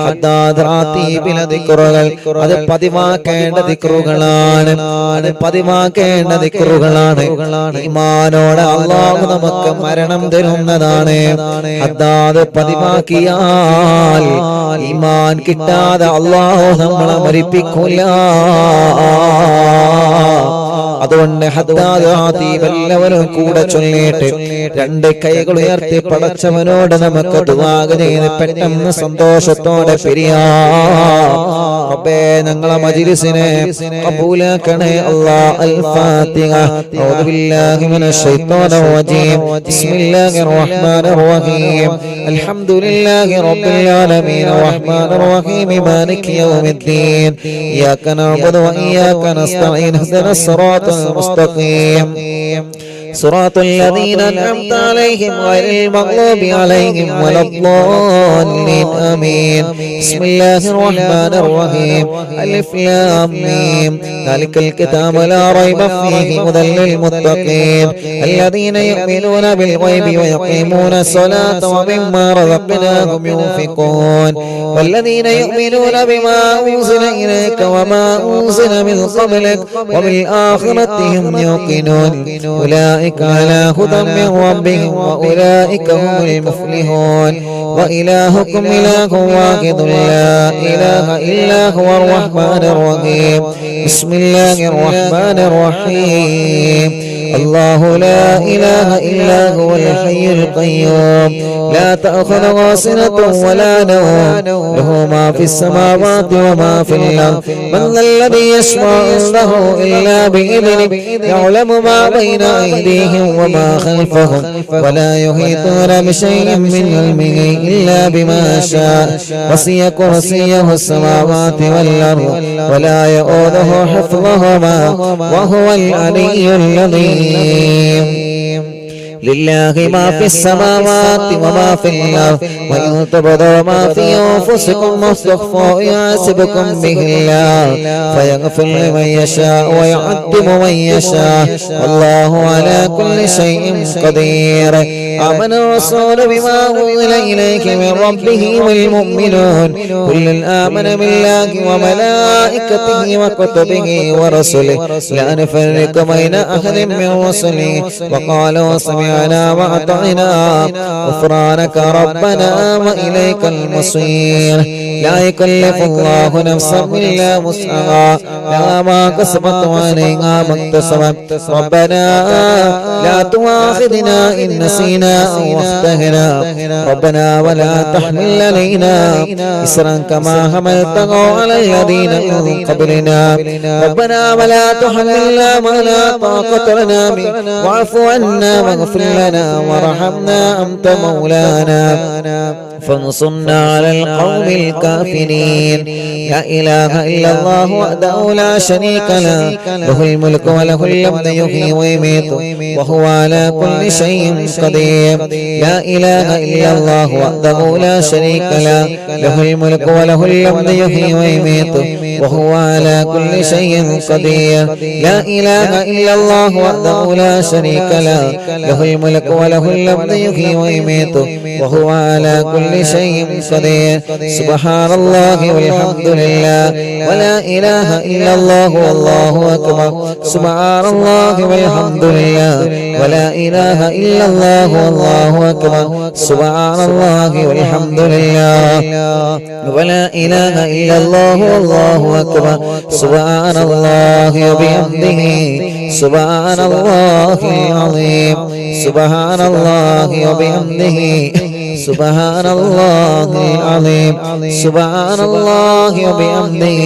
ഹദ്ദാദ് റാത്തീബിലെ ദിക്റുകൾ അത് പതിവാക്കേണ്ട ദിക്റുകളാണ്. അത് പതിവാക്കേണ്ട ദിക്റുകളാണ്. ഈമാനോടെ അല്ലാഹു നമുക്ക് മരണം തരുന്നതാണ്. ഹദ്ദാദ് പതിവാക്കിയാൽ ഈമാൻ കിട്ടാതെ അല്ലാഹു നമ്മളെ മരിപ്പിക്കില്ല. അതുകൊണ്ട് ഹദ്ദാദ് റാത്തീബ് എല്ലാവരും കൂടെ ചൊല്ലിയിട്ട് രണ്ട് കൈകൾ ഉയർത്തി പടച്ചവനോട് നമുക്ക് ദുആ ചെയ്ത് പെട്ടെന്ന് സന്തോഷത്തോടെ പിരിയാം. റബ്ബേ ഞങ്ങളെ മജ്ലിസിനെ ഖബൂലാക്കണേ അല്ലാഹ്. അൽ ഫാത്തിഹ. അഊദു ബില്ലാഹി മിനശ് ശൈത്വാനിർ റജീം. ബിസ്മില്ലാഹിർ റഹ്മാനിർ റഹീം. അൽഹംദുലില്ലാഹി റബ്ബിൽ ആലമീൻ റഹ്മാനിർ റഹീം മാലികി യൗമിദ്ദീൻ. ഇയ്യാക നഅ്ബുദു വ ഇയ്യാക നസ്തഈൻ. ഇഹ്ദിനസ് സിറാത്തൽ മുസ്തഖീം. صراط الذين أنعمت عليهم غير المغضوب عليهم ولا الضالين آمين. بسم الله الرحمن الرحيم. ألف لام ميم. ذلك الكتاب لا ريب فيه هدى للمتقين الذين يؤمنون بالغيب ويقيمون الصلاة ومما رزقناهم ينفقون والذين يؤمنون بما أنزل إليك وما أنزل من قبلك وبالآخرة هم يوقنون أولئك على هدى من ربهم وأولئك هم المفلحون. وإلهكم إله واحد لا إله إلا هو الرحمن الرحيم. بسم الله الرحمن الرحيم. الله لا إله إلا هو الحي القيوم لا تأخذه سنة ولا نوم له ما في السماوات وما في الأرض من ذا الذي يشفع عنده إلا بإذنه يعلم ما بين أيديهم وما خلفهم ولا يحيطون بشيء من علمه إلا بما شاء وسع كرسيه السماوات والأرض ولا يؤوده حفظهما وهو العلي العظيم. لله ما في السماوات وما في الأرض وإن تبدوا ما في أنفسكم واستخفوا يحاسبكم به الله فيغفر لمن يشاء ويعذب من يشاء والله على كل شيء قدير. آمن الرسول بما أنزل إليك من ربه والمؤمنون كل آمن بالله وملائكته وكتبه ورسله لا نفرق بين أحد من رسله وقالوا سمعنا وأطعنا غفرانك ربنا وإليك المصير. لا يكلف الله نفسا إلا وسعها لها ما كسبت وعليها ما اكتسبت. ربنا لا تؤاخذنا إن نسينا أو أخطأنا ربنا ولا تحمل علينا إصرا كما حملته على الذين من قبلنا ربنا ولا تحملنا ما لا طاقة لنا به واعف عنا واغفر لنا وارحمنا أنت مولانا فانصرنا على القوم الكافرين. لا إله إلا الله وحده لا شريك له له الملك وله الحمد يحيي ويميت وهو على كل شيء قدير. لا إله إلا الله وحده لا شريك له له الملك وله الحمد يحيي ويميت وهو على كل شيء قدير. لا إله إلا الله وحده لا شريك له له الملك وله الحمد يحيي ويميت وهو على كل شيء قدير. سبحان الله والحمد لله ولا إله إلا الله والله أكبر. سبحان الله والحمد لله ولا إله إلا الله والله أكبر. سبحان الله والحمد لله ولا إله إلا الله والله أكبر. سبحان الله وبحمده سبحان الله العظيم. سبحان الله وبحمده سبحان الله العظيم. سبحان الله وبحمده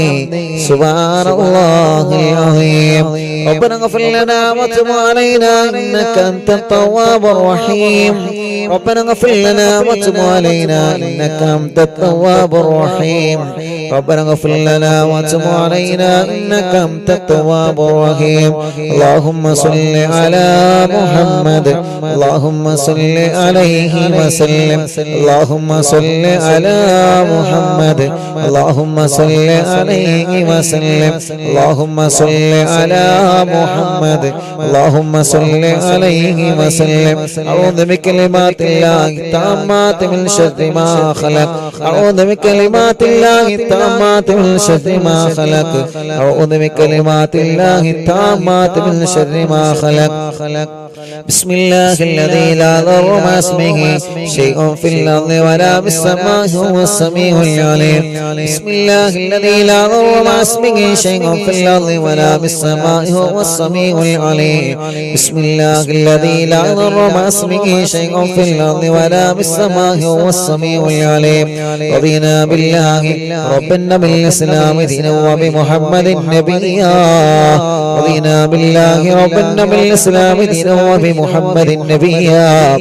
سبحان الله العظيم. ربنا اغفر لنا وتب علينا إنك أنت التواب الرحيم. ربنا اغفر لنا وتب علينا إنك أنت التواب الرحيم. ربنا اغفر لنا وتب علينا إنك أنت التواب الرحيم. اللهم صل على محمد اللهم صل عليه وسلم اللهم صل على محمد اللهم صل عليه وسلم اللهم صل على محمد اللهم صل عليه وسلم أعوذ بكلمات الله التامات من شر ما خلق أعوذ بكلمات الله التامات من شر ما خلق أعوذ بكلمات الله التامات من شر ما خلق بسم الله الذي لا ضر مع اسمه شيء في الأرض ولا بالسماء هو السميع العليم بسم الله الذي لا ضر مع اسمه شيء في الأرض ولا بالسماء هو السميع العليم بسم الله الذي لا ضر مع اسمه شيء في الأرض ولا بالسماء هو السميع العليم رضينا بالله ربنا بالإسلام دينا وبمحمد نبيا رضينا بالله ربنا بالإسلام دينا وبمحمد نبيا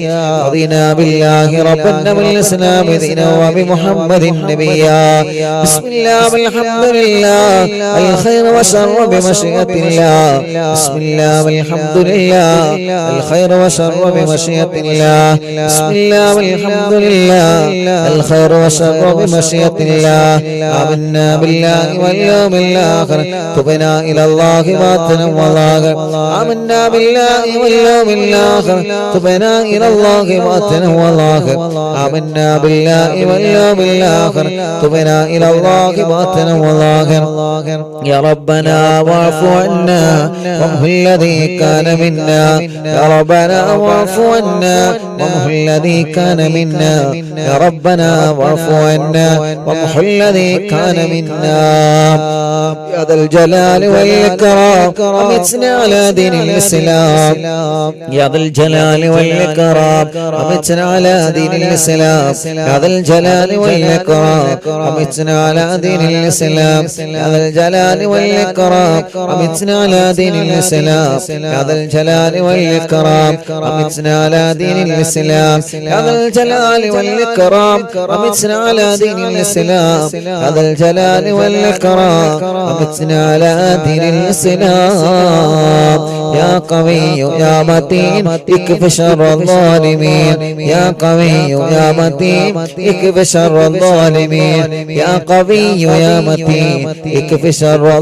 رضينا بالله ربنا بالإسلام دينا وبمحمد نبيا بسم الله والحمد لله الخير وشر بمشيئة الله بسم الله والحمد لله الخير وشر بمشيئة الله بسم الله والحمد لله الخير وشر بمشيئة الله آمنا بالله واليوم الآخر تبنا إلى الله باطنا وظاهرا آمنا بالله واليوم الآخر تبنا إلى الله باطنا وظاهرا آمنا بالله واليوم الآخر تبنا إلى الله باطنا وظاهرا يا ربنا واعف عنا وامح الذي كان منا يا ربنا واعف عنا وامح الذي كان منا يا ربنا واعف عنا وامح الذي كان منا يا ذا الجلال والإكرام أمتنا على دين الإسلام يا ذا الجلال والإكرام أمتنا على دين الإسلام يا ذا الجلال والإكرام أمتنا على دين الإسلام يا ذا الجلال والإكرام أمتنا على دين الإسلام يا ذا الجلال والإكرام أمتنا على دين الإسلام يا ذا الجلال والإكرام أمتنا على دين الإسلام يا ذا الجلال والإكرام أمتنا على دين الإسلام يا قوي يا متين اكف شر الظالمين يا قوي يا متين اكف شر الظالمين يا قوي يا متين اكف شر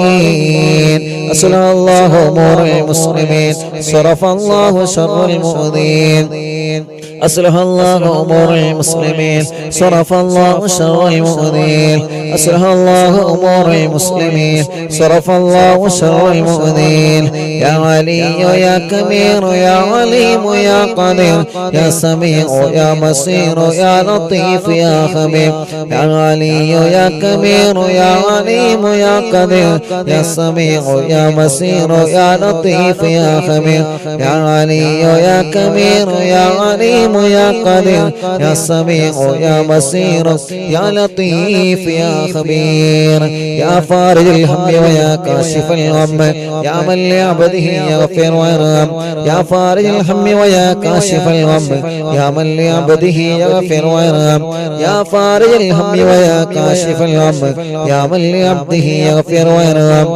الظالمين أصلح الله أمور المسلمين صرف الله شر المؤذين أصلح الله أمور المسلمين صرف الله شر المؤذين أصلح الله أمور المسلمين صرف الله شر المؤذين يا علي يا كبير يا عليم يا قدير يا سميع يا بصير يا لطيف يا خبير يا علي يا كبير يا عليم يا قدير يا سميع يا بصير يا لطيف يا خبير يا علي يا كبير يا عليم يا قدير يا سميع يا بصير يا لطيف يا خبير يا فارج الهم ويا كاشف الغم يا من لعبده يغفر ويرحم يا فارج الهم ويا كاشف الغم يا من لعبده يغفر ويرحم يا فارج الهم ويا كاشف الغم يا من لعبده يغفر ويرحم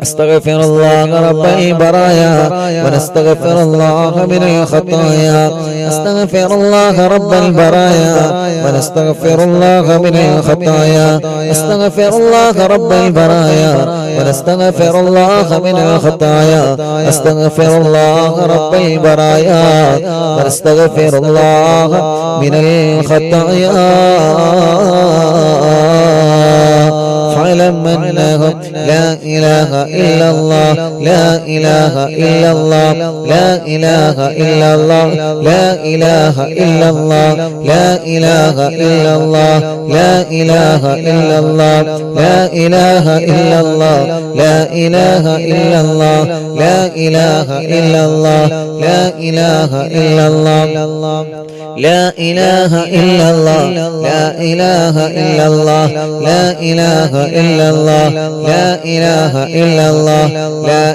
استغفر الله رب البرايا ونستغفر الله من الخطايا استغفر الله رب البرايا ونستغفر الله من الخطايا استغفر الله رب البرايا ونستغفر الله من الخطايا استغفر الله رب البرايا ونستغفر الله من الخطايا فاعلم أنه لا إله إلا الله لا إله إلا الله لا إله إلا الله لا إله إلا الله لا إله إلا الله لا إله إلا الله لا إله إلا الله لا إله إلا الله لا إله إلا الله لا إله إلا الله لا إله إلا الله لا إله إلا الله لا إله إلا الله لا إله إلا الله لا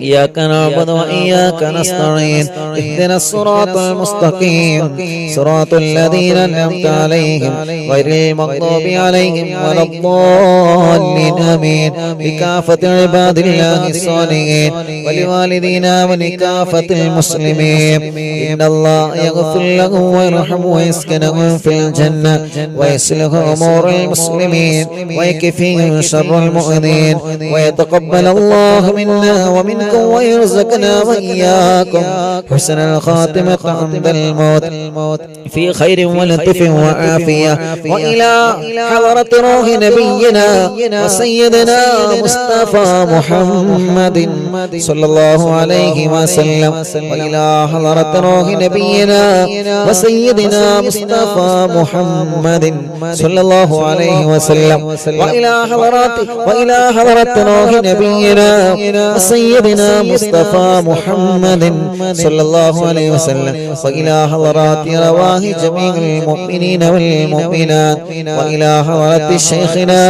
إياك نعبد وإياك نستعين اهدنا الصراط المستقيم صراط الذين أنعمت عليهم غير المغضوب عليهم ولا الضالين آمين بكافة عباد الله الصالحين ولوالدينا ولكافة المسلمين إن الله يغفر لهم ويرحم ويسكنهم في الجنة ويصلح أمور المسلمين ويكفيهم شر المؤمنين ويتقبل الله منا ومنكم ويرزقنا وإياكم حسن الخاتمة عند الموت في خير ولطف وعافية وإلى حضرة روح نبينا وسيدنا مصطفى محمد صلى الله عليه وسلم وإلى حضرة روح نبينا وسيدنا مصطفى محمد صلى الله عليه وسلم وإلى حضرة روح نبينا وسيدنا مصطفى محمد صلى الله عليه وسلم وإلى حضرات رواه جميع المؤمنين والمؤمنات وإلى حضرة شيخنا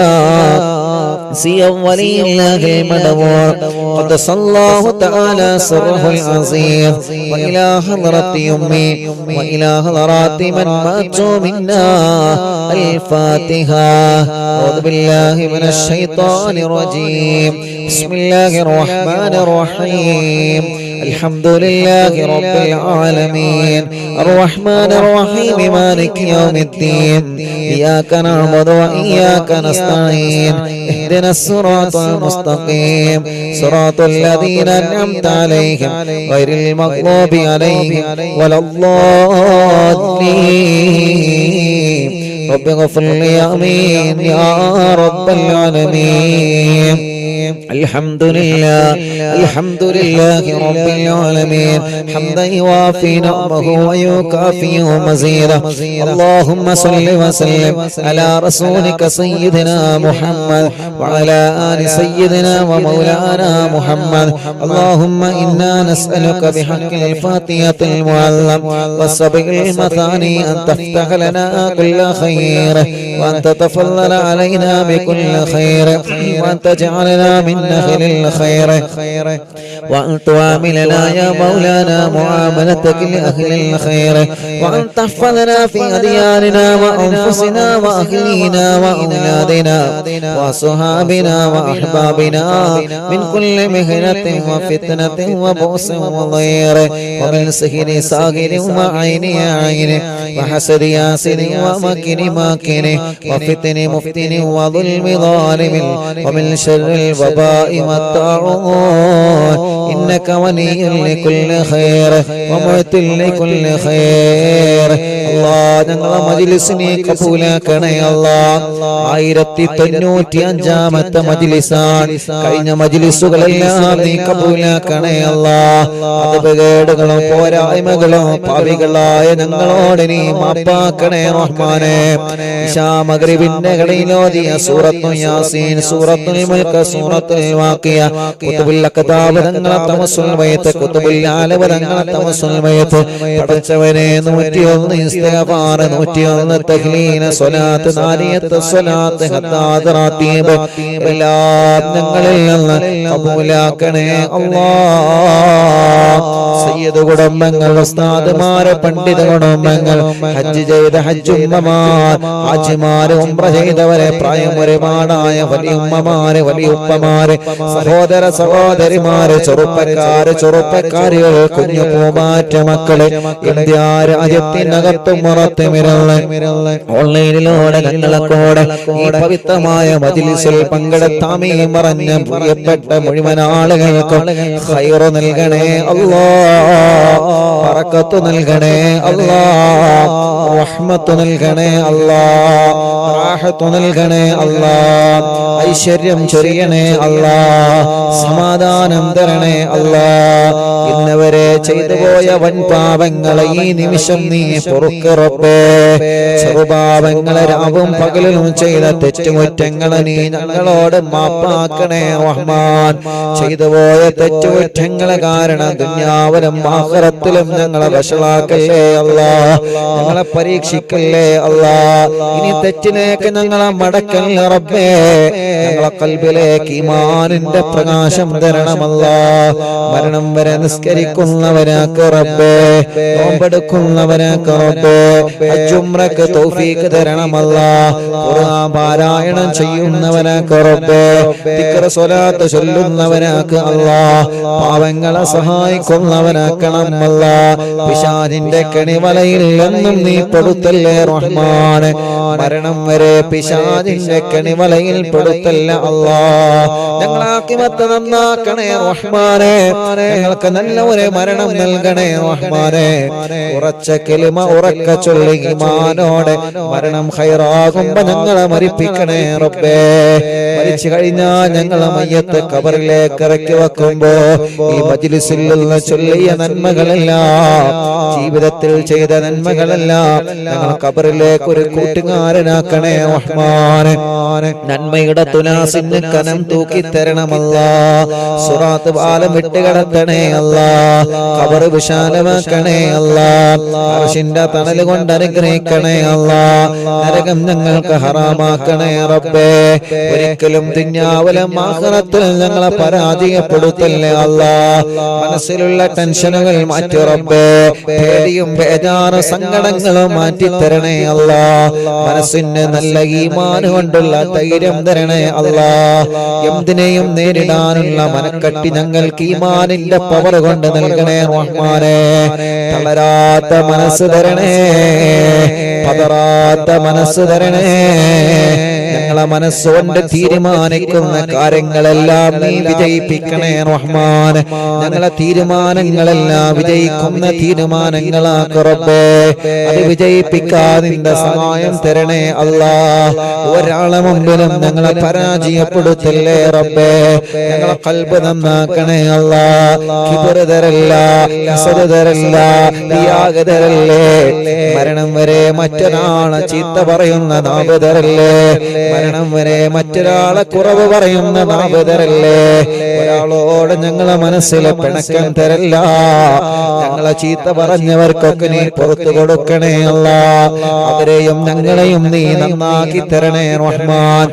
سي ولي الله المدبور قدس الله تعالى سره العظيم وإلى حضرة أمي وإلى حضرات من ماتوا منا الفاتحة أعوذ بالله من الشيطان الرجيم بسم الله الرحمن الرحيم الحمد لله رب العالمين الرحمن الرحيم مالك يوم الدين إياك نعبد وإياك نستعين اهدنا الصراط المستقيم صراط الذين أنعمت عليهم غير المغضوب عليهم ولا الضالين رب اغفر لي آمين يا رب العالمين الحمد لله رب العالمين حمدا يوافي نعمه ويكافئ مزيدا اللهم صل وسلم على رسولك سيدنا محمد وعلى آل سيدنا ومولانا محمد اللهم إنا نسألك بحق الفاتحة المعلم والسبق المثاني أن تفتح لنا كل خير وأن تتفضل علينا بكل خير وأن تجعلنا من أهل الخير وأن تعاملنا يا مولانا معاملتك لأهل الخير وأن تحفظنا في أدياننا وأنفسنا وأهلينا وأولادنا وصحابنا وأحبابنا من كل مهنة وفتنة وبؤس وضير ومن سحر ساحر وعين عين وحسد ياسر ومكر ماكر وفتن مفتن وظلم ظالم ومن شر الوباء والطاعون إنك ولي لكل خير ومعت لكل خير الله ഞങ്ങളുടെ മജ്‌ലിസിനെ കബൂലാക്കണേ അല്ലാഹ് 1095ാമത്തെ മജ്‌ലിസാണ് കഴിഞ്ഞ മജ്‌ലിസുകളെല്ലാം നീ കബൂലാക്കണേ അല്ലാഹ് അപകടങ്ങളും പോരായ്മകളും പാപികളായ ഞങ്ങളോട് നീ മാപ്പാക്കണേ റഹ്മാനേ ഇശാ മഗ്രിബിന്റെ ഘടിയിലോതിയ സൂറത്തുൽ യാസീൻ സൂറത്തുൽ മുൽക്ക് സൂറത്തുൽ വാഖിയ കുതുബുൽ അഖതാബ് തങ്ങളെ തമസ്സുൽ ബൈത്ത് കുതുബുൽ ആലവ തങ്ങളെ തമസ്സുൽ ബൈത്ത് പടച്ചവനെ 101 ഇസ്തിഗ്ഫാർ 101 തഹ്ലീൽ സ്വലാത്ത് നാരിയത്ത് സ്വലാത്ത് ഹദ്ദാദ് റാത്തീബ് എല്ലാം ഞങ്ങളിൽ നിന്ന് കബൂലാക്കണേ അല്ലാഹ് സയ്യിദ് കുടുംബങ്ങൾ ഉസ്താദുമാരെ പണ്ഡിത കുടുംബങ്ങൾ ഹജ്ജ് ചെയ്ത ഹജ്ജുമ്മമാർ ഹാജിമാരെ ഉംറ ചെയ്തവരെ പ്രായം ഒരുപാടായ വലിയുമ്മമാരെ വലിയുപ്പമാരെ സഹോദര സഹോദരിമാരെ ചെറുപ്പക്കാരികൾ കുഞ്ഞു പൂമാറ്റ മക്കളെ ഇന്ത്യ രാജ്യത്തിനകത്തും പുറത്തുമിരുന്ന് ഓൺലൈനിലൂടെ ഞങ്ങളെക്കൂടെ ഈ പവിത്രമായ മജ്‌ലിസിൽ പങ്കെടുത്താമീ പറഞ്ഞ പ്രിയപ്പെട്ട മുഴുവൻ ആളുകൾക്കും ഖൈർ നൽകണേ അല്ലാഹ് ബറക്കത്ത് നൽകണേ അല്ലാഹ് റഹ്മത്ത് നൽകണേ അല്ലാഹ് റാഹത്ത് നൽകണേ അല്ലാഹ് ഐശ്വര്യം ചൊരിയണേ അല്ലാഹ് സമാധാനം തരണേ അല്ലാഹ് ഇന്നവരെ ചെയ്തു പോയ വൻ പാപങ്ങളെ ഈ നിമിഷം നീ പൊറുക്ക് റബ്ബേ ചെറുപാപങ്ങളെ രാവും പകലും ചെയ്ത തെറ്റുകുറ്റങ്ങളെ നീ ഞങ്ങളോട് മാപ്പാക്കണേ റഹ്മാൻ ചെയ്തു പോയ തെറ്റുകുറ്റങ്ങളെ കാരണം ദുനിയാവിലും ആഖിറത്തിലും ഞങ്ങളെ വഷളാക്കല്ലേ അല്ലാ. ഞങ്ങളെ പരീക്ഷിക്കല്ലേ അല്ലാ. ഇനി തെറ്റിലേക്ക് ഞങ്ങളെ മടക്കല്ലേ റബ്ബേ. ഞങ്ങളെ ഖൽബിലേക്ക് ഈമാനിന്റെ പ്രകാശം തരണമല്ലാ. മരണം വരെ നിസ്കരിക്കുന്നവനാക്ക് റബ്ബേ, നോമ്പെടുക്കുന്നവനാക്ക് റബ്ബേ, ഹജ്ജ് ഉംറക്ക് തൗഫീഖ് തരണമല്ലാ. ഖുർആൻ പാരായണം ചെയ്യുന്നവനാക്ക് റബ്ബേ, ദിക്ർ സ്വലാത്ത് ചൊല്ലുന്നവനാക്ക് അല്ലാ. പാവങ്ങളെ സഹായിക്കുന്നവനാക്കണം അല്ലാ. പിശാചിന്റെ കെണിവലയിൽ നിന്നും നീ പെടുത്തല്ലേ റഹ്മാനെ. മരണം വരെ പിശാചിന്റെ കെണിവലയിൽ പെടുത്തല്ല അല്ലാ. ഞങ്ങളെ ആഖിബത്ത് നന്നാക്കണേ റഹ്മാനെ. ഞങ്ങൾക്ക് നല്ല ഒരു മരണം നൽകണേ റഹ്മാനെ. ഉറച്ച കലിമ ഉറക്ക ചൊല്ലി ഈമാനോടെ മരണം ഖൈറാകുമ്പോ ഞങ്ങളെ മരിപ്പിക്കണേ റബ്ബേ. മരിച്ചു കഴിഞ്ഞാൽ ഞങ്ങളെ മയ്യത്ത് ഖബറിലേക്ക് ഇറക്കി വെക്കുമ്പോ ഈ മജ്ലിസിൽ നിന്ന് ചൊല്ലിയ നന്മകളെല്ലാം, ജീവിതത്തിൽ ചെയ്ത നന്മകളെല്ലാം ഞങ്ങൾ ഖബറിലേക്ക് ഒരു കൂട്ടുകാരനാക്കണേ റഹ്മാനെ. നന്മയുടെ തുലാസിന് കനം തൂക്കി തരണമല്ലാ. സിറാത്ത് പാലം വിട്ടുകിടത്തണേ അല്ലാ. ഖബർ വിശാലമാക്കണേ അല്ലാ. അർശിന്റെ തണൽ കൊണ്ട് അനുഗ്രഹിക്കണേ അല്ലാ. നരകം ഞങ്ങൾക്ക് ഹറാമാക്കണേ റബ്ബേ. ഒരിക്കലും ദുനിയാവിലും ആഖിറത്തിൽ ഞങ്ങളെ പരാജയപ്പെടുത്തല്ലേ അല്ലാ. മനസ്സിലുള്ള ടെൻഷനുകൾ മാറ്റി റബ്ബേ. പേടിയും ബേജാറും സങ്കടങ്ങളും മാറ്റി തരണേ അല്ലാ. മനസ്സിന് നല്ല ഈമാൻ കൊണ്ടുള്ള ധൈര്യം തരണേ അല്ലാ. എന്തിനേയും നേരിടാനുള്ള മനക്കട്ടി ഞങ്ങൾക്ക് ഈമാനിന്റെ പവർ കൊണ്ട് നൽകണേ റഹ്മാനെ. തളരാത്ത മനസ്സ് തരണേ, പതറാത്ത മനസ്സ് തരണേ. ഞങ്ങളെ മനസ്സുകൊണ്ട് തീരുമാനിക്കുന്ന കാര്യങ്ങളെല്ലാം നീ വിജയിപ്പിക്കണേ റഹ്മാൻ. ഞങ്ങളെ തീരുമാനങ്ങളെല്ലാം വിജയിക്കുന്ന തീരുമാനങ്ങളാക്ക് റബ്ബേ. അത് വിജയിപ്പിക്കാൻ നിന്റെ സഹായം തരണേ അല്ലാ. ഒരാളെ മുമ്പിലും ഞങ്ങളെ പരാജയപ്പെടുത്തല്ലേ റബ്ബേ. ഞങ്ങളെ ഖൽബ് നന്നാക്കണേ അല്ലാ. കിബ്റ് തരല്ല, ഹസദ് തരല്ല, റിയാഗ് തരല്ലേ. മരണം വരെ മറ്റൊരാളെ ചീത്ത പറയുന്ന നാവ് തരല്ലേ. മരണം വരെ മറ്റൊരാളെ കുറവ് പറയുന്ന നാവ് തരല്ലേ. ഒരാളോട് ഞങ്ങളെ മനസ്സിലെ പിണക്കം തരല്ല. ഞങ്ങളെ ചീത്ത പറഞ്ഞവർക്കൊക്കെ നീ പുറത്തു കൊടുക്കണേ അല്ലാ. അവരെയും ഞങ്ങളെയും നീ നന്നാക്കി തരണേ റഹ്മാൻ.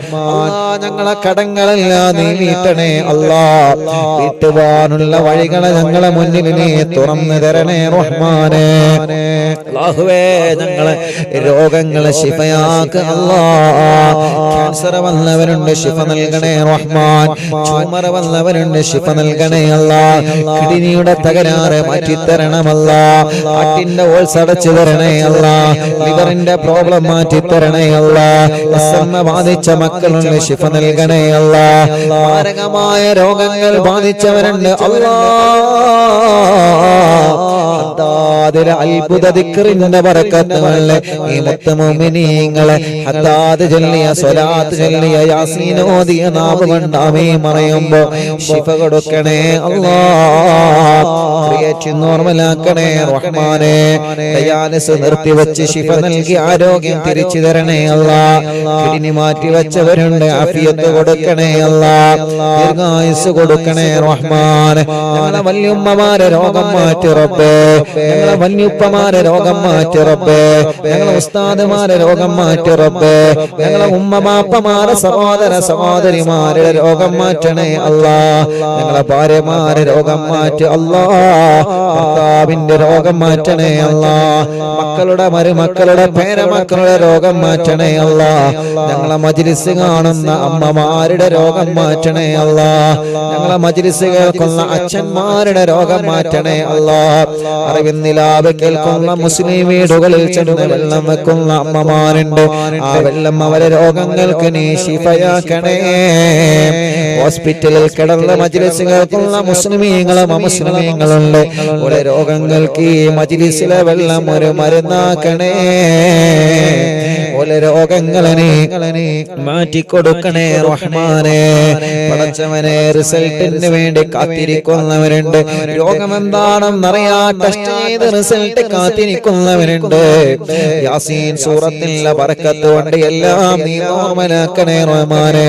ഞങ്ങളെ കടങ്ങളെല്ലാം നീ വീട്ടണേ അല്ലാ. വീട്ടുവാനുള്ള വഴികളെ ഞങ്ങളെ മുന്നിൽ നീ തുറന്നു തരണേ റഹ്മാനെ. അല്ലാഹുവേ, ഞങ്ങളെ രോഗങ്ങളെ ശിഫയാക്ക് അല്ലാ. ക്യാൻസർ വന്നവരുണ്ട്, ശിഫ നൽകണേ റഹ്മാൻ. ട്യൂമർ വന്നവരുണ്ട്, ശിഫ നൽകണേ അല്ലാ. കിഡ്നിയുടെ തകരാറ് മാറ്റിത്തരണമല്ലാ. ഹാർട്ടിന്റെ ഹോൾസ് അടച്ചു തരണേ അല്ലാ. ലിവറിന്റെ പ്രോബ്ലം മാറ്റിത്തരണേ അല്ലാ. അസമ്മ ബാധിച്ച മക്കളുണ്ട്, ശിഫ നൽകണേ അല്ലാ. മാരകമായ രോഗങ്ങൾ ബാധിച്ചവരുണ്ട് അല്ലാ. അതിലെ അത്ഭുത ദിക്റിന്റെ ബറക്കത്തുകളെ ഈ മുത്ത് മുഅ്മിനീങ്ങളെ ഹദ്ദാദ് ചൊല്ലിയ സ്വലാത്ത് ചൊല്ലിയ യാസീൻ ഓതിയ നാവ് കൊണ്ട് ആമീൻ പറയുമ്പോൾ ശിഫ കൊടുക്കണേ അല്ലാഹ്. ക്രിയേറ്റ് നോർമലാക്കണേ റഹ്മാനെ. ഡയാലിസിസ് നിർത്തിവെച്ച് ശിഫ നൽകി ആരോഗ്യം തിരിച്ചു തരണേ അല്ലാഹ്. കിഡ്നി മാറ്റി വെച്ചവരുണ്ട്, ആഫിയത്ത് കൊടുക്കണേ അല്ലാഹ്. ദീർഘായുസ് കൊടുക്കണേ റഹ്മാനെ. ഞങ്ങളെ വല്യുമ്മമാരെ രോഗം മാറ്റി റബ്ബേ. ഞങ്ങളെ വല്യുപ്പമാരെ രോഗം മാറ്റി റബ്ബേ. ഞങ്ങളെ ഉസ്താദുമാരെ രോഗം മാറ്റി റബ്ബേ. ഞങ്ങളെ ഉമ്മമാപ്പമാരെ സഹോദര സഹോദരിമാരുടെ രോഗം മാറ്റണേ അല്ലാഹ്. ഞങ്ങളെ ഭാര്യമാരെ രോഗം മാറ്റി അല്ലാഹ്. ഭർത്താവിന്റെ രോഗം മാറ്റണേ അല്ലാഹ്. മക്കളുടെ മരുമക്കളുടെ പേരമക്കളുടെ രോഗം മാറ്റണേ അല്ലാഹ്. ഞങ്ങളെ മജ്ലിസ് കാണുന്ന അമ്മമാരുടെ രോഗം മാറ്റണേ അല്ലാഹ്. ഞങ്ങളെ മജ്ലിസ് കേൾക്കുന്ന അച്ഛന്മാരുടെ രോഗം മാറ്റണേ അല്ലാഹ്. അറിവിന്നിലാവ് കേൾക്കുന്ന മുസ്ലിം വീടുകളിൽ ചെന്ന് വെള്ളം വെക്കുന്ന അമ്മമാരുണ്ട്. ആ വെള്ളം അവരെ രോഗങ്ങൾക്ക് നീ ശിഫയാക്കണേ. ഹോസ്പിറ്റലിൽ കിടന്ന മജ്ലിസ് കേൾക്കുന്ന മുസ്ലിമീങ്ങളും അമുസ്ലിമീങ്ങളുണ്ട്. ഒരു രോഗങ്ങൾക്ക് ഈ മജ്ലിസിലെ വെള്ളം ഒരു മരുന്നാക്കണേ. ഓലെ രോഗങ്ങളെ മാറ്റിക്കൊടുക്കണേ റഹ്മാനെ. പടച്ചവനെ, റിസൾട്ടിന് വേണ്ടി കാത്തിരിക്കുന്നവരുണ്ട്. രോഗം എന്താണെന്നറിയാ ടെസ്റ്റ് ചെയ്ത് റിസൾട്ട് കാത്തിരിക്കുന്നവരുണ്ട്. യാസീൻ സൂറത്തിലെ ബറക്കത്ത് കൊണ്ട് എല്ലാം നീ നോർമലാക്കണേ റഹ്മാനെ.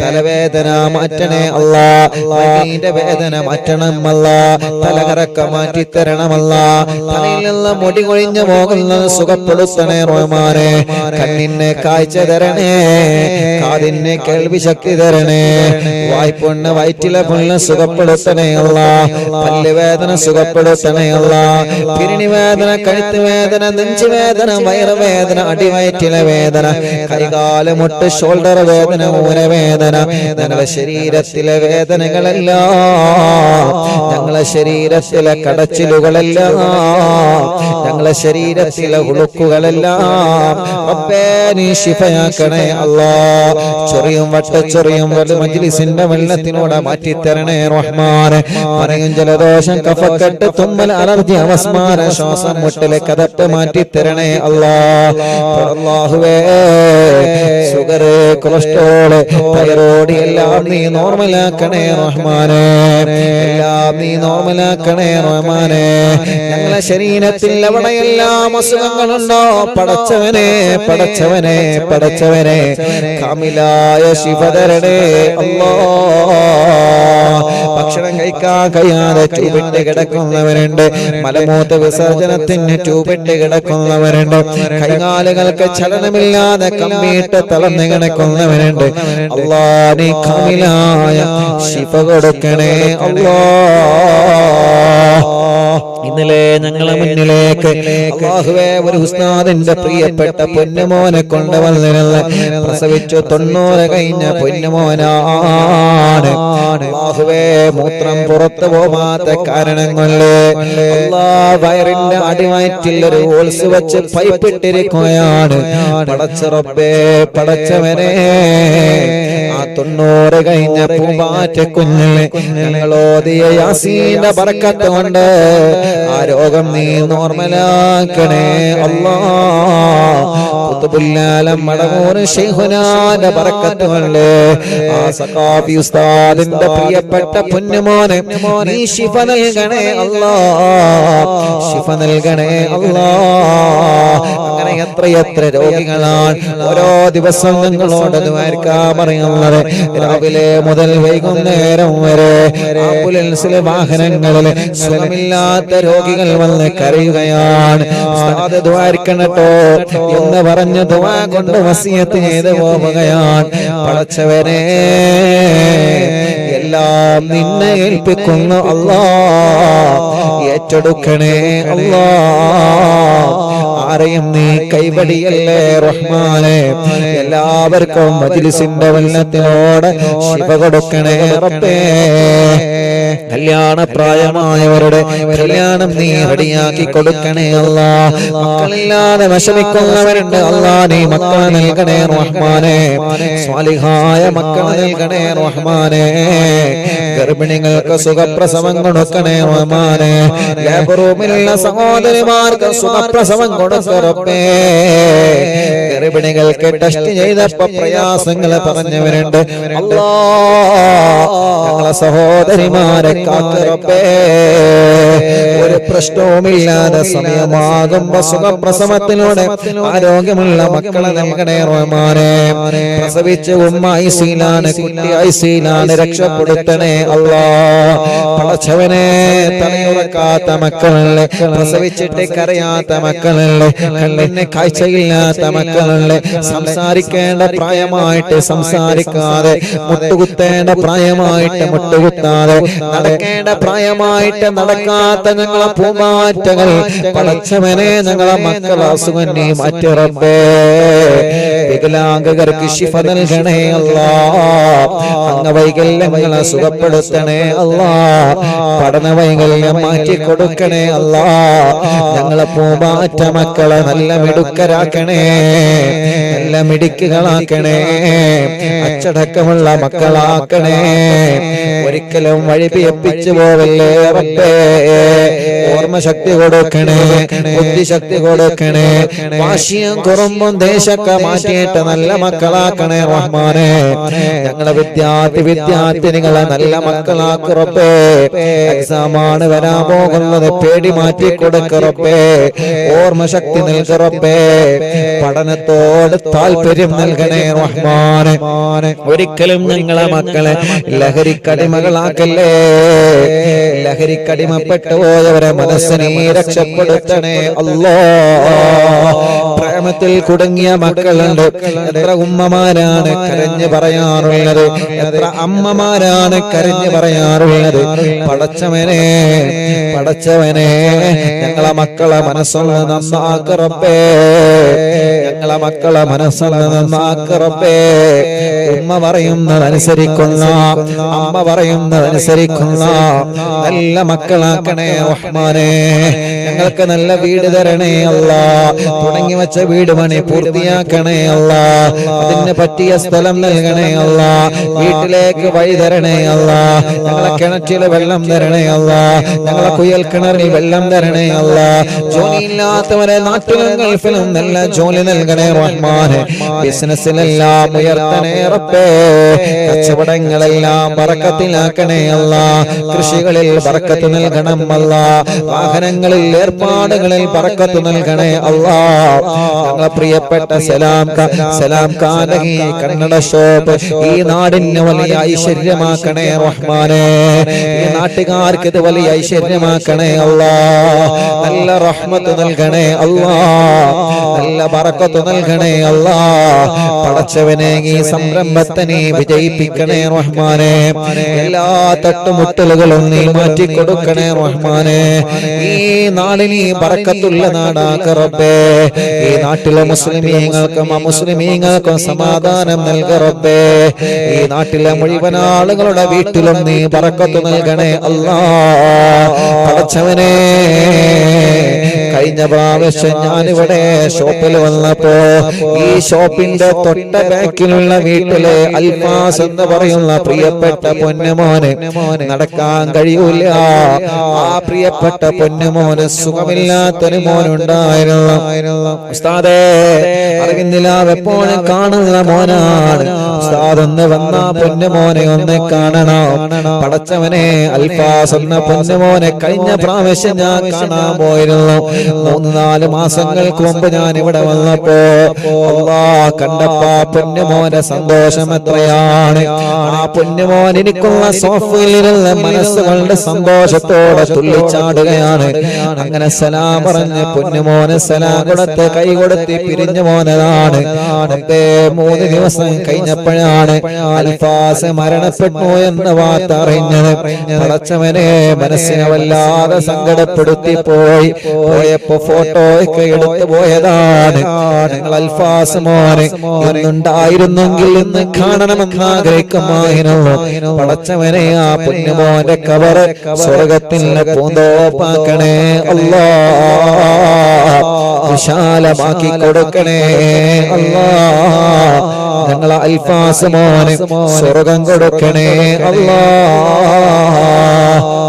തലവേദന വേദന മാറ്റണേ അല്ലാ, കണ്ണിന്റെ വേദന മാറ്റണം അല്ലാ, തലകറക്ക മാറ്റി തരണമല്ല, തലയിൽ നിന്ന് മുടി കൊഴിഞ്ഞു പോകുന്നത് സുഖപ്പെടുത്തണേ റഹ്മാനെ, കണ്ണിനെ കാഴ്ച തരണേ, കാതിനെ കേൾവി ശക്തി തരണേ, വായ്പൊണ്ണ് വയറ്റിലെ പൊണ്ണ് സുഖപ്പെടുത്തണേ അല്ലാ, പല്ല് വേദന സുഖപ്പെടുത്തണേ അല്ലാ, പിരിണി വേദന, കഴുത്ത് വേദന, നെഞ്ചു വേദന, വയറുവേദന, അടിവയറ്റിലെ വേദന, കൈകാല് മുട്ട് ഷോൾഡർ വേദന, ഊരവേദന, ഞങ്ങളെ ശരീരത്തിലെ വേദനകളെല്ലാം, ഞങ്ങളെ ശരീരത്തിലെ കടച്ചിലുകളെല്ലാം, ഞങ്ങളെ ശരീരത്തിലെ ഉളുക്കുകളെല്ലാം റബ്ബേ നീ ശിഫയാക്കണേ അല്ലാ. ചൊറിയും വട്ടച്ചൊറിയും മജ്ലിസിന്റെ വെള്ളത്തിനോട് മാറ്റിത്തരണേ റഹ്മാനെ. പറയും ജലദോഷം, കഫക്കെട്ട്, തുമ്മൽ, അലർജി, അവസ്മാര, ശ്വാസം മുട്ടല്, കഥപ്പ് മാറ്റിത്തരണേ അല്ലാ. അല്ലാഹുവേ ഷുഗർ, കൊളസ്ട്രോള്, തൈറോയ്ഡ് എല്ലാം നീ നോർമലാക്കണേ റഹ്മാനെ, എല്ലാം നീ നോർമലാക്കണേ റഹ്മാനെ. ഞങ്ങളെ ശരീരത്തിൽ എവിടെയെല്ലാം അസുഖങ്ങളുണ്ടോ പടച്ചവനെ, പടച്ചവനെ, പടച്ചവനെ കാമിലായ ശിഫ തരണേ അല്ലാ. ഭക്ഷണം കഴിക്കാൻ കഴിയാതെ ട്യൂബിട്ട് കിടക്കുന്നവരുണ്ട്, മലമൂത്ര വിസർജനത്തിന് ട്യൂബിട്ട് കിടക്കുന്നവരുണ്ട്, കൈകാലുകൾക്ക് ചലനമില്ലാതെ കമ്പിയിട്ട് തളർന്ന് കിടക്കുന്നവരുണ്ട്. അല്ലാ നീ കാമിലായ ശിഫ കൊടുക്കണേ അല്ലാ. ഇന്നലെ ഞങ്ങളെ മുന്നിലേക്ക് അല്ലാഹുവേ ഒരു ഉസ്താദിന്റെ പ്രിയപ്പെട്ട പൊന്നുമോനെ കൊണ്ടുവന്നിരുന്ന, പ്രസവിച്ചു 90 കഴിഞ്ഞ പൊന്നുമോനാണ്. അല്ലാഹുവേ മൂത്രം പുറത്തു പോവാത്ത കാരണം കൊണ്ട് അല്ലാഹ് വയറിന്റെ അടിവയറ്റിൽ ഒരു ഹോൾസ് വെച്ച് പൈപ്പിട്ടിരിക്കുകയാണ്. പടച്ച റബ്ബേ, പടച്ചവനെ ആ 90 കഴിഞ്ഞ പൂമ്പാറ്റ കുഞ്ഞിനെ ഞങ്ങളോദിയ യാസീന്റെ ബറക്കത്ത് കൊണ്ട് ആ രോഗം നീ നോർമലാക്കണേ അല്ലാ. ഖുതുബുല്ലാലം മടമൂർ ശൈഖുനാന്റെ ബറക്കത്ത് കൊണ്ട് ആ സഖാഫി ഉസ്താദിന്റെ പ്രിയപ്പെട്ട പൊന്നുമോനെ നീ ശിഫ നൽകണേ അല്ലാ, ശിഫ നൽകണേ അല്ലാ. അങ്ങനെ എത്രയെത്ര രോഗികളാണ് ഓരോ ദിവസം ഞങ്ങളോട് ദ്വാരക്കാൻ പറയുന്നത്. രാവിലെ മുതൽ വൈകുന്നേരം വരെ ആംബുലൻസിലെ വാഹനങ്ങളിൽ സുഖമില്ലാത്ത രോഗികൾ വന്ന് കരയുകയാണ്. ഉസ്താദ് ദ്വാരക്കണട്ടോ എന്ന് പറഞ്ഞ് ദുആ കൊണ്ട് വസിയത്ത് ചെയ്ത് പോവുകയാണ്. പടച്ചവനെ എല്ലാം നിന്നെ ഏൽപ്പിക്കുന്നു അല്ലാ, ഏറ്റെടുക്കണേ അല്ലാ. ആരെയും നീ കൈവടിയല്ലേ റഹ്മാനെ. എല്ലാവർക്കും മജ്ലിസിന്റെ വെള്ളത്തിനോട് ശിഫ കൊടുക്കണേ റബ്ബേ. കല്യാണ പ്രായമായവരുടെ കല്യാണം നീ റെഡിയാക്കി കൊടുക്കണേ അല്ലാ. മക്കളില്ലാതെ വിഷമിക്കുന്നവരുണ്ട് അല്ലാ, നീ മക്കളെ നൽകണേ റഹ്മാനെ. സ്വാലിഹായ മക്കളെ നൽകണേ റഹ്മാനെ. ഗർഭിണികൾക്ക് സുഖപ്രസവം കൊടുക്കണേ റഹ്മാനെ. ലേബർ റൂമിലുള്ള സഹോദരിമാർക്ക് സുഖപ്രസവം കൊടുക്ക റബ്ബേ. ഗർഭിണികൾക്ക് ടെസ്റ്റ് ചെയ്തപ്പോ പ്രയാസങ്ങൾ പറഞ്ഞവരുണ്ട് അല്ലാ, ഞങ്ങളെ സഹോദരിമാരെ കാത്ത് റബ്ബേ. ഒരു പ്രശ്നവുമില്ലാതെ സമയമാകുമ്പോ സുഖപ്രസവത്തിലൂടെ ആരോഗ്യമുള്ള മക്കളെ നൽകണേ റഹ്മാനെ. പ്രസവിച്ച് ഉമ്മ ഐസിയിലാണ്, കുട്ടി ഐസിയിലാണ്, രക്ഷപ്പെടുത്തണേ അല്ലാ. പടച്ചവനെ തലയുറക്കാത്ത മക്കളല്ലേ, പ്രസവിച്ചിട്ട് കരയാത്ത മക്കളല്ലേ, കണ്ണിന് കാഴ്ചയില്ലാത്ത മക്കളല്ലേ, സംസാരിക്കേണ്ട പ്രായമായിട്ട് സംസാരിക്കാതെ, മുട്ടുകുത്തേണ്ട പ്രായമായിട്ട് മുട്ടുകുത്താതെ, നടക്കേണ്ട പ്രായമായിട്ട് നടക്കാത്ത ഞങ്ങളെ പൂമാറ്റകൾ പടച്ചവനെ ഞങ്ങളെ മക്കളെ അസുഖം നീ മാറ്റി റബ്ബേ. വികലാംഗർക്ക് ശിഫ നൽകണേ അല്ലാ. അംഗവൈകല്യങ്ങളെ സുഖപ്പെടുത്തണേ അല്ലാ. പഠന വൈകല്യം മാറ്റി കൊടുക്കണേ അല്ലാ. ഞങ്ങളെ പൂമാറ്റ മക്കളെ നല്ല മിടുക്കരാക്കണേ, നല്ല മിടുക്കുകളാക്കണേ, അച്ചടക്കമുള്ള മക്കളാക്കണേ. ഒരിക്കലും വഴിപിയപ്പിച്ചു പോവല്ലേ റബ്ബേ. ഓർമ്മശക്തി കൊടുക്കണേ, ബുദ്ധിശക്തി കൊടുക്കണേ, വാശിയും കുറുമ്പും ദേശമൊക്കെ മാറ്റി ഹഫീളാക്കിയിട്ട് നല്ല മക്കളാക്കണേ റഹ്മാനെ. ഞങ്ങളെ വിദ്യാർത്ഥിനികളെ നല്ല മക്കളാക്ക് റബ്ബേ. എക്സാമാണ് വരാൻ പോകുന്നത്, പേടി മാറ്റി കൊടുക്ക റബ്ബേ. ഓർമ്മ ശക്തി നൽക റബ്ബേ. പഠനത്തോട് താല്പര്യം നൽകണേ റഹ്മാനെ. ഒരിക്കലും ഞങ്ങളെ മക്കളെ ലഹരിക്കടിമകളാക്കല്ലേ. ലഹരിക്കടിമപ്പെട്ടു പോയവരെ മനസ്സിനെ രക്ഷപ്പെടുത്തണേ അല്ലാഹ്. പ്രേമത്തിൽ കുടുങ്ങിയ മക്കളുണ്ട്. എത്ര ഉമ്മമാരാണ് കരഞ്ഞു പറയാറുള്ളത്, എത്ര അമ്മമാരാണ് കരഞ്ഞു പറയാറുള്ളത്. പടച്ചവനെ ഞങ്ങളെ മക്കളെ മനസ്സൊന്ന് നന്നാക്ക് റബ്ബേ. ഞങ്ങളെ മക്കളെ മനസ്സൊന്ന് നന്നാക്ക് റബ്ബേ. ഉമ്മ പറയുന്നതനുസരിക്കുന്ന, അമ്മ പറയുന്നതനുസരിക്കുന്ന നല്ല മക്കളാക്കണേ റഹ്മാനെ. ഞങ്ങൾക്ക് നല്ല വീട് തരണേ അല്ലാ. തുടങ്ങി വെച്ച വീട് പണി പൂർത്തിയാക്കണേ അല്ലാ. അതിന് പറ്റിയ സ്ഥലം നൽകണേ അല്ലാ. വീട്ടിലേക്ക് വഴി തരണേ അല്ലാ. ഞങ്ങളെ കിണറ്റിൽ വെള്ളം തരണേ അല്ലാ. ഞങ്ങളെ കുയൽ കിണറിൽ വെള്ളം തരണേ അല്ലാ. ജോലിയില്ലാത്തവരെ നാട്ടിലും ഗൾഫിലും നല്ല ജോലി നൽകണേ റഹ്മാനെ. ബിസിനസ്സിലെല്ലാം ഉയർത്തണേ റബ്ബേ. കച്ചവടങ്ങളെല്ലാം ബറക്കത്തിലാക്കണേ അല്ലാ. കൃഷികളിൽ ബറക്കത്ത് നൽകണം അല്ലാ. വാഹനങ്ങളിൽ ഏർപ്പാടുകളിൽ ബറക്കത്ത് നൽകണേ അല്ലാ. ഞങ്ങളെ പ്രിയപ്പെട്ട സലാം കാനകി കന്നഡ ഷോപ്പ് ഈ നാടിന് വലിയ ഐശ്വര്യമാക്കണേ റഹ്മാനെ. ഈ നാട്ടുകാർക്ക് ഇത് വലിയ ഐശ്വര്യമാക്കണേ അല്ലാ. നല്ല റഹ്മത്ത് നൽകണേ അല്ലാ. നല്ല ബറക്കത്ത് നൽകണേ അല്ലാ. പടച്ചവനെ ഈ സംരംഭത്തെ നീ വിജയിപ്പിക്കണേ റഹ്മാനെ. എല്ലാ തട്ടുമുട്ടലുകളും നീ മാറ്റി കൊടുക്കണേ റഹ്മാനെ. ഈ നാടിന് ബറക്കത്തുള്ള നാടാക്ക റബ്ബേ. ഈ നാട്ടിലെ മുസ്ലിമീങ്ങൾക്കും അമുസ്ലിമീങ്ങൾക്കും സമാധാനം നൽക റബ്ബേ. ഈ നാട്ടിലെ മുഴുവൻ ആളുകളുടെ വീട്ടിലും നീ ബറക്കത്ത് നൽകണേ അല്ലാഹ്. പടച്ചവനെ കഴിഞ്ഞ പ്രാവശ്യം ഞാനിവിടെ ഷോപ്പിൽ വന്നപ്പോ ഈ ഷോപ്പിന്റെ തൊട്ട ബാക്കിലുള്ള വീട്ടിലെ അൽഫാസ് എന്ന് പറയുന്ന പ്രിയപ്പെട്ട പൊന്നുമോന് നടക്കാൻ കഴിയൂല. ആ പ്രിയപ്പെട്ട പൊന്നുമോന് സുഖമില്ലാത്തൊരു മോനുണ്ടായിരുന്നു. ഉസ്താദേ, അറിവിന്ദിലാവ് എപ്പോഴും കാണുന്ന മോനാണ്. ഉസ്താദ് ഒന്ന് വന്ന പൊന്നുമോനെ ഒന്ന് കാണണം. പടച്ചവനെ അൽഫാസ് എന്ന പൊന്നുമോനെ കഴിഞ്ഞ പ്രാവശ്യം ഞാൻ കാണാൻ പോയിരുന്നു. 3-4 മാസങ്ങൾക്ക് മുമ്പ് ഞാൻ ഇവിടെ വന്നപ്പോ അല്ലാഹ് കണ്ടപ്പോ പൊന്നുമോന്റെ സന്തോഷം എത്രയാണ്. ആ പൊന്നുമോൻ എനിക്കുള്ള സോഫയിലിരുന്ന മനസ്സുകളുടെ സന്തോഷത്തോടെ തുള്ളിച്ചാടുകയാണ്. അങ്ങനെ സലാം പറഞ്ഞ് പൊന്നുമോന് സലാം കൊടുത്ത് കൈ കൊടുത്ത് പിരിഞ്ഞു പോന്നതാണ്. 3 ദിവസം കഴിഞ്ഞപ്പോഴാണ് അൽഫാസ് മരണപ്പെട്ടു എന്ന വാർത്ത അറിഞ്ഞത്. പടച്ചവനെ മനസ്സിനെ വല്ലാതെ സങ്കടപ്പെടുത്തി പോയപ്പോ ഫോട്ടോ ഒക്കെ എടുത്തു പോയതാണ്. ഞങ്ങൾ അൽഫാസ് മോനെ ഇന്നുണ്ടായിരുന്നെങ്കിൽ ഇന്ന് കാണണമെന്ന് ആഗ്രഹിക്കുമായിരുന്നു. പടച്ചവനെ ആ പൊന്നുമോന്റെ കബറ് സ്വർഗത്തിന്റെ പൂന്തോപ്പാക്കണേ അല്ലാഹ്. വിശാലമാക്കി കൊടുക്കണേ അല്ലാഹ്. ഞങ്ങളെ അൽഫാസ് മോനെ സ്വർഗം കൊടുക്കണേ അല്ലാഹ്.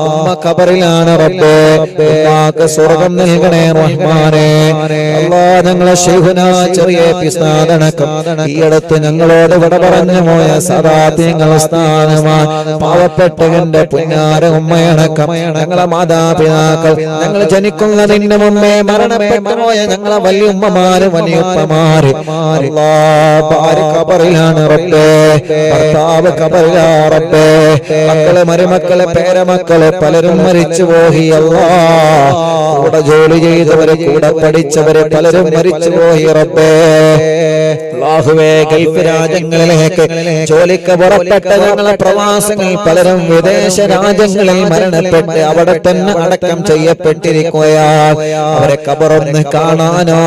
ഉമ്മ ഖബറിലാണ് റബ്ബേ. ഉമ്മാക്ക് സ്വർഗം നൽകണേ റഹ്മാനെ. അല്ലാഹ് ഞങ്ങളെ ശൈഖുനാ ചെറിയ പിസ്താദനക്കം ഈ അടുത്ത് ഞങ്ങളോട് ഇവിടെ പറഞ്ഞു പോയ സദാത്യങ്ങൾ സ്ഥാനമാണ്. പാവപ്പെട്ടവന്റെ പുന്നാര ഉമ്മയടക്കം ഞങ്ങളെ മാതാപിതാക്കൾ, ഞങ്ങൾ ജനിക്കുന്നതിന് മുമ്പേ മരണപ്പെട്ടു പോയ ഞങ്ങളെ വലിയുമ്മമാര് വലിയുപ്പമാര് ഭാര്യ ഖബറിലാണ് റബ്ബേ. ഭർത്താവ് ഖബറിലാണ് റബ്ബേ. മക്കളെ മരുമക്കളെ പേരമക്കളെ പലരും മരിച്ചു പോയി അല്ലാഹ്. കൂടെ ജോലി ചെയ്തവരെ കൂടെ പഠിച്ചവരെ പലരും മരിച്ചു പോയി റബ്ബേ. അല്ലാഹുവേ ഗൾഫ് രാജ്യങ്ങളിലേക്ക് ജോലിക്ക് പുറപ്പെട്ട ഞങ്ങളെ പ്രവാസികൾ പലരും വിദേശ രാജ്യങ്ങളിൽ മരണപ്പെട്ട് അവിടെ തന്നെ അടക്കം ചെയ്യപ്പെട്ടിരിക്കുകയാണ്. അവരെ ഖബറൊന്ന് കാണാനോ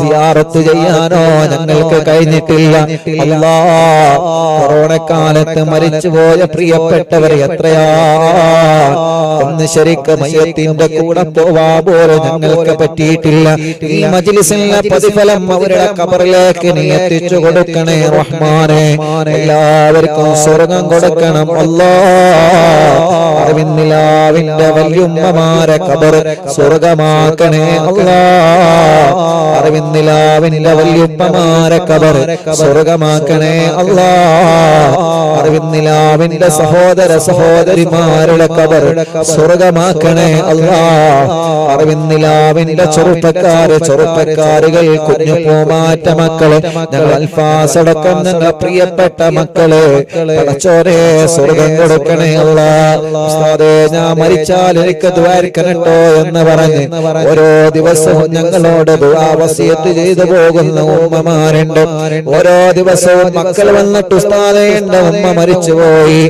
സിയാറത്ത് ചെയ്യാനോ ഞങ്ങൾക്ക് കഴിഞ്ഞിട്ടില്ല അല്ലാഹ്. കൊറോണ കാലത്ത് മരിച്ചുപോയ പ്രിയപ്പെട്ടവർ എത്രയാണ്. ഒന്ന് ശരിക്ക് മയ്യത്തിന്റെ കൂടെ പോവാൻ പോലും ഞങ്ങൾക്ക് പറ്റിയിട്ടില്ല. ഈ മജ്ലിസിലെ പ്രതിഫലം അവരുടെ ഖബറിലേക്ക് നീ എത്തിച്ചു കൊടുക്കണേ റഹ്മാനെ. എല്ലാവർക്കും സ്വർഗം കൊടുക്കണം അല്ലാഹ്. അറിവിന്നിലാവിന്റെ വല്യുമ്മമാരെ ഖബർ സ്വർഗമാക്കണേ അല്ലാഹ്. അറിവിന്നിലാവിന്റെ വല്യുമ്മമാരെ ഖബർ സ്വർഗമാക്കണേ അല്ലാഹ്. അറിവിന്നിലാവിന്റെ സഹോദര സഹോദരിമാരുടെ ഖബർ സ്വർഗമാക്കണേ അല്ലാഹ്. അറിവിന്നിലാവിന്റെ ചെറുപ്പക്കാരുകൾ, കുഞ്ഞു പൂമാറ്റ മക്കള്, ഞങ്ങൾ അൽഫാസടക്കം ഞങ്ങൾ പ്രിയപ്പെട്ട മക്കള് പടച്ചോനെ സ്വർഗം കൊടുക്കണേ അല്ലാഹ്. ഉസ്താദേ, ഞാൻ മരിച്ചാൽ എനിക്ക് ദ്വാരിക്കണട്ടോ എന്ന് പറഞ്ഞ് ഓരോ ദിവസവും ഞങ്ങളോട് ദുആ വസിയത്ത് ചെയ്തു പോകുന്ന ഉമ്മമാരുണ്ട്. ഓരോ ദിവസവും മക്കൾ വന്നിട്ട് ഉസ്താദേ എന്റെ ഉമ്മ മരിച്ചുപോയി,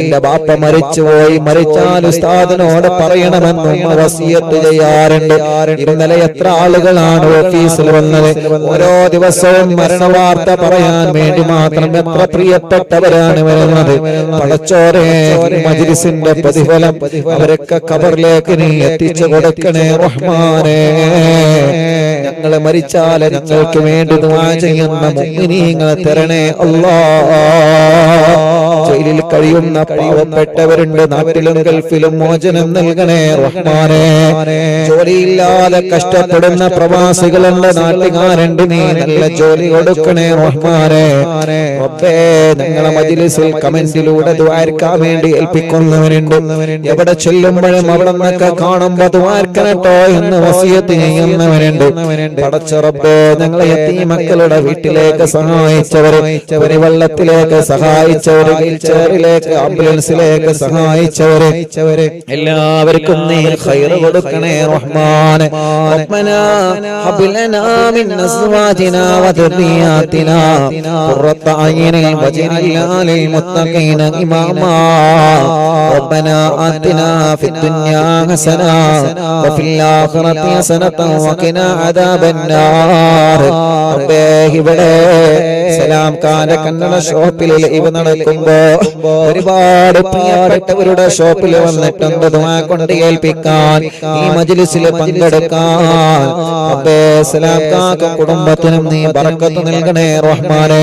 എന്റെ ബാപ്പ മരിച്ചുപോയി, മരിച്ചാൽ ഉസ്താദിനോട് പറയണമെന്ന് ഉമ്മ വസിയത്ത് ചെയ്യാറുണ്ട്. ഇന്നലെ എത്ര ആളുകളാണ് ഓഫീസിൽ വന്നത്. ഓരോ ദിവസവും മരണവാർത്ത പറയാൻ വേണ്ടി മാത്രം എത്ര പ്രിയപ്പെട്ടവരാണ് വരുന്നത്. പടച്ചോനെ, മജ്ലിസിന്റെ പ്രതിഫലം അവരൊക്കെ ഖബറിലേക്ക് നീ എത്തിച്ചു കൊടുക്കണേ റഹ്മാനേ. ഞങ്ങളെ മരിച്ചാല് ഞങ്ങൾക്ക് വേണ്ടി ദുആ ചെയ്യുന്ന മുഅ്മിനീങ്ങളെ തരണേ അല്ലാഹ്. ജയിലിൽ കഴിയുന്ന പാവപ്പെട്ടവരുണ്ട്, നാട്ടിലും ഗൾഫിലും മോചനം നൽകണേ റഹ്മാനേ. ജോലിയില്ലാതെ കഷ്ടപ്പെടുന്ന പ്രവാസികളുണ്ട്, നാട്ടുകാരുണ്ട്, നീ നല്ല ജോലി കൊടുക്കണേ റഹ്മാനേ. റബ്ബേ, ഞങ്ങളെ മജ്ലിസിൽ കമന്റിലൂടെ ദുആർക്കാൻ വേണ്ടി ഏൽപ്പിക്കുന്നവരുണ്ട്. എവിടെ ചെല്ലുമ്പോഴും അവിടെ നിന്നൊക്കെ കാണുമ്പോ ദുആർക്കണട്ടോ എന്ന് വസിയത്ത് ചെയ്യുന്നവരുണ്ട്. പടച്ച റബ്ബേ, ഞങ്ങളെ യതീമക്കളുടെ വീട്ടിലേക്ക് സഹായിച്ചവരെ, വെള്ളത്തിലേക്ക് സഹായിച്ചവരെ, വീൽചെയറിലേക്ക് ആംബുലൻസിലേക്ക് സഹായിച്ചവരെ എല്ലാവർക്കും നീ ഖൈർ കൊടുക്കണേ റഹ്മാനേ. റബ്ബനാ ഹബ് ലനാ മിൻ അസ്വാജിനാ വദുരിയാതിനാ ഖുർറത അയ്യുനിൻ വജ്അൽനാ ലിൽ മുത്തഖീന ഇമാമാ. റബ്ബനാ ആതിനാ ഫിദ് ദുനിയാ ഹസന വഫിൽ ആഖിറതി ഹസനത വഖിനാ അദാബന്നാർ. റബ്ബേ, ഇവിടെ സലാം ഖാന്റെ കന്നഡ ഷോപ്പിൽ ഇവ നടക്കുമ്പോ ഒരുപാട് പ്രിയപ്പെട്ടവരുടെ ഷോപ്പിൽ വന്നിട്ടുണ്ട് ദുആ കൊണ്ട് ഏൽപ്പിക്കാൻ, ഈ മജ്ലിസിൽ പങ്കെടുക്കാൻ. റബ്ബേ, സലാം ഖാന്റെ കുടുംബത്തിനും നീ ബറക്കത്ത് നൽകണേ റഹ്മാനേ.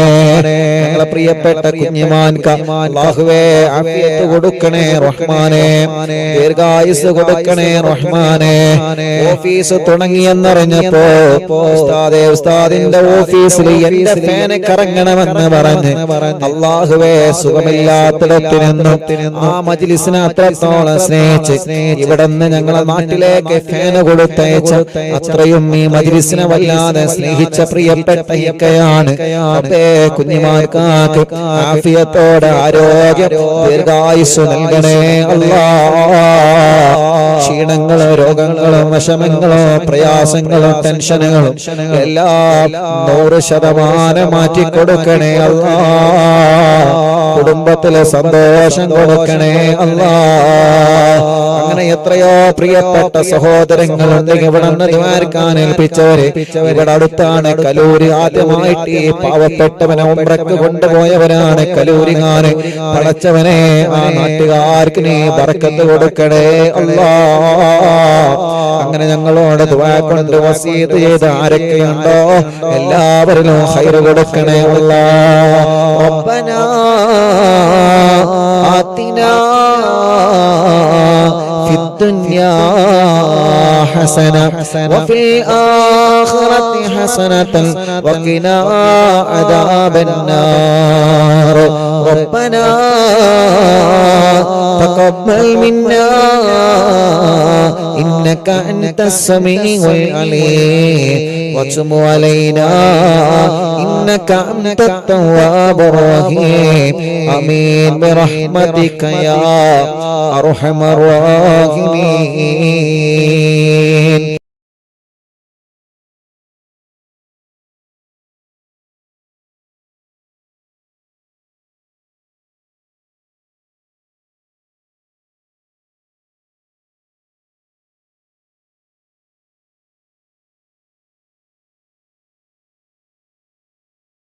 ഞങ്ങളെ പ്രിയപ്പെട്ട കുഞ്ഞിമാൻക അല്ലാഹുവേ ആഫിയത്ത് കൊടുക്കണേ റഹ്മാനേ, ദീർഘായുസ് കൊടുക്കണേ റഹ്മാനേ. ഓഫീസ് തുടങ്ങിയെന്നറിഞ്ഞപ്പോ ഉസ്താദേ, ഉസ്താദിന്റെ ഓഫീസിൽ എന്റെ ഫാന് കറങ്ങണമെന്ന് പറഞ്ഞ് അല്ലാഹുവേ സുഖമില്ലാത്തിടത്തു നിന്നും ആ മജ്ലിസിനെ അത്രത്തോളം സ്നേഹിച്ച് ഇവിടുന്ന് ഞങ്ങളെ നാട്ടിലേക്ക് ഫാന് കൊടുത്തയച്ച അത്രയും ഈ മജ്ലിസിനെ വല്ലാതെ സ്നേഹിച്ച പ്രിയപ്പെട്ട ഇക്കയാണ്. റബ്ബേ, കുഞ്ഞിമാർക്കാക്ക് ആഫിയത്തോടെ ആരോഗ്യം ദീർഘായുസ് നൽകണേ അല്ലാഹ്. ക്ഷീണങ്ങളോ രോഗങ്ങളോ വിഷമങ്ങളോ പ്രയാസങ്ങളോ ടെൻഷനുകളും എല്ലാം 100% മാറ്റിക്കൊടുക്കണേ അല്ലാഹ്. കുടുംബത്തിലെ സന്തോഷം കൊടുക്കണേ അല്ലാഹ്. അങ്ങനെ എത്രയോ പ്രിയപ്പെട്ട സഹോദരങ്ങളുണ്ട് ഇവിടെ നിന്ന് ദ്വാരക്കാൻ ഏൽപ്പിച്ചവരെ. ഇവിടെ അടുത്താണ് കലൂര്. ആദ്യമായിട്ട് ഈ പാവപ്പെട്ടവനെ ഉംറക്ക് കൊണ്ടുപോയവരാണ് കലൂരികാര്. പടച്ചവനെ, ആ നാട്ടുകാർക്ക് നീ ബറക്കത്ത് കൊടുക്കണേ അല്ലാഹ്. അങ്ങനെ ഞങ്ങളോട് ദുആ കൊണ്ട് വസീയത്ത് ചെയ്ത് ആരൊക്കെയുണ്ടോ എല്ലാവരിലും ഖൈർ കൊടുക്കണേ അല്ലാഹ്. റബ്ബനാ ആതിനാ ഫിദ് ദുനിയാ ഹസന വഫിൽ ആഖിറതി ഹസനതൻ വഖിനാ അദാബന്നാർ. റബ്ബനാ തഖബ്ബൽ മിന്നാ إنك أنت السميع العليم وتب علينا إنك أنت التواب الرحيم آمين برحمتك يا أرحم الراحمين.